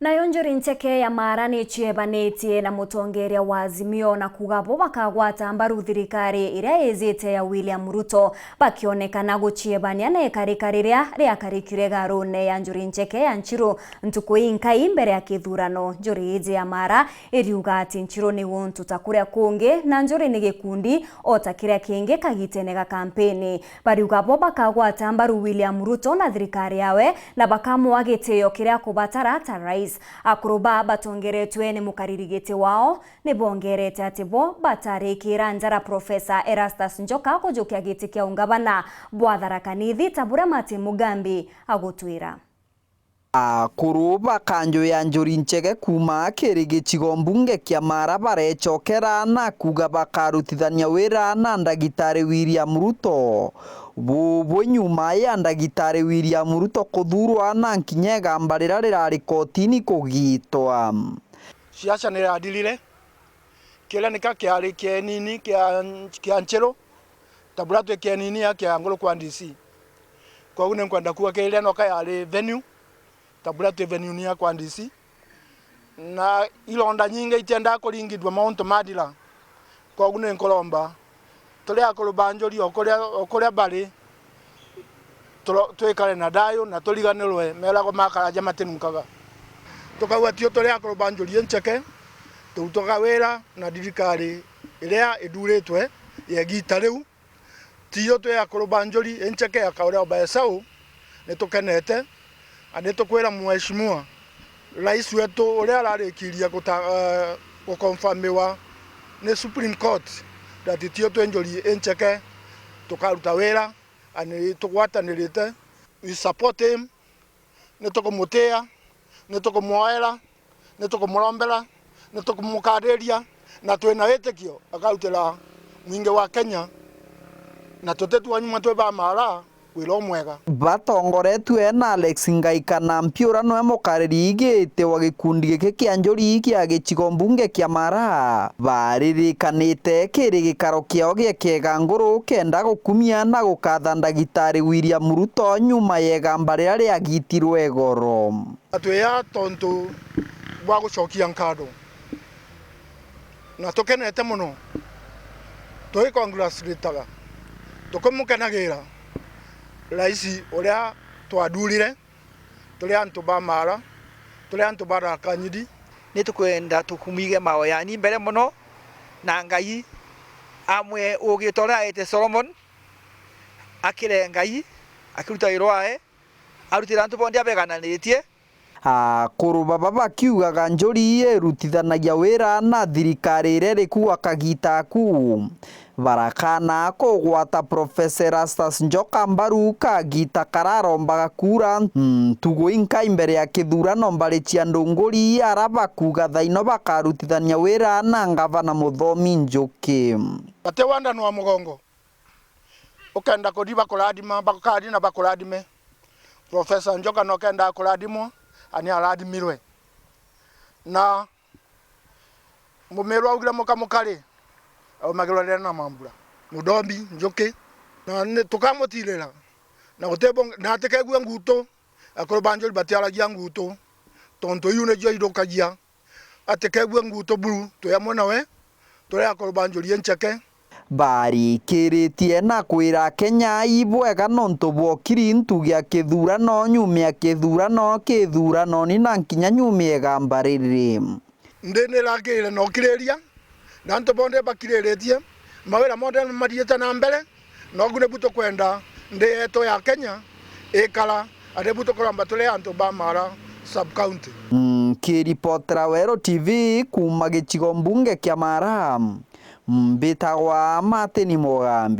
Nayo njuri nteke ya Mara ni chiebanetie na mutongeria wa Azimio na kugabo bakagwata mbaru thirikari iria yezete ya William Ruto bakionekana guchiebania na ekarikariria ria karikire garone ya njuri nteke ya Nchiru ntuku inkai mbere ya kithurano. Njuri ije ya Mara iriuga ati Nchiru ni wontu takuria kungi na njuri ni gikundi otakiria kingi kagitenega kampeni. Bariuga bo bakagwata mbaru William Ruto na thirikari yawe na bakamuwa gitio kiria kubatara ta rais. Akuruba batongeretwe ni mukaririgete wao ni bongerete atibo batarikira njara Profesa Erastus Njoka kujukia giti kia ungabana bwathara kanithi tabura mati Mugambi agutwira. Akuruba kanjo ya njuri nteke kuma kirigi chigombunge kia Mara barechokera na kuga bakarutithania wira na ndagitari William Ruto. Bubwe nyuma ya ndagitari William Ruto kuthurwa na nkinyega mbarira rirari kotini kugitwa. Siasa ni radilire kila nika kiari kienini kia Nchiru tabula twe kienini ya kia ngolo kwa DC kwa une nkwenda kuwa kile no kayari venue tabula twe venue ni ya kwa DC na ilonda nyinga itenda kulingidwa Mount Madila kwa une nkolomba tole akolubanjoli okolia bali twekale na dayo na toliganelwe mela ko makala jamatenukaga tukawatio tole akolubanjoli encheke tutoka wera na thirikari iria iduretwe yegita riu tiyo twe akolubanjoli encheke akaura obaesau nitukenete ane tukwira mheshimiwa rais wetu uria ararikiria gukonfirmiwa ni Supreme Court that tiyo twe njoli encheke tukaruta wera ane tugwatanirite. We support him nitukomutea nitukomuoera nitukomurombera nitukumukadiria na twina witikio akarutira mwingi wa Kenya na tutetu anyuma twe ba Mara wiro mwega batongoretwe na Alex Ngaika na Mpiura no mukariri igite wa gikundi gike kia njuri kia gichigombunge kia Mara baririkanite kiri gikaro kiao giekega nguru kenda gukumia na gukatha ndagitari William Ruto nyuma yegambarira ria gitirwe goro atweya tontu bwa gucokia nkado na tukenete muno toi congratulataga tukumukenagira raisi uria twadurire tuli antu ba Mara tuli antu ba Kanyidi ni tukwenda tukumige maoya ni mbere muno na Ngai amwe ugitora ete Solomon akire Ngai akiruta irwae arutira antu bondi abegananitie. Akuruba bakiugaga njuri yerutithanagia wira na thirikari iria kuwa kagita ku barakana kugwata Profesa Erastus Njoka mbaru kagita kararombaga kura tugo inka imbere ya kithurano mbari cia ndunguri araba kuga thaino bakarutithania wira na ngavana Muthomi Njuki ate wanda no mugongo ukenda kodiba kuladima bakadi na bakuladime Profesa Njoka no kenda kuladimo ani aladimirwe na mumerwa ugira mukamukari au magirwa na mambura Mudombi Njuki na tukamutirira na gutebo na tekegwe nguto akorobanjoli batiaragia nguto tonto yune jo idokagia atekegwe nguto buru tuyamona we tore akorobanjoli encheke barikiritie na kwira Kenya ibwega nontu bwokiri ntugia kithurano nyumia kithurano ni na nkinya nyumia gambariri ndene lakire no kireria na nto bonde bakireretie mawira monde marieta na mbere no gune buto kwenda ndeto ya Kenya ekala ade buto kuramba tole anto ba Mara sub county. Kiripotera Wero TV kuma gichigombunge kia Mara mbitagwa Martin Mugambi.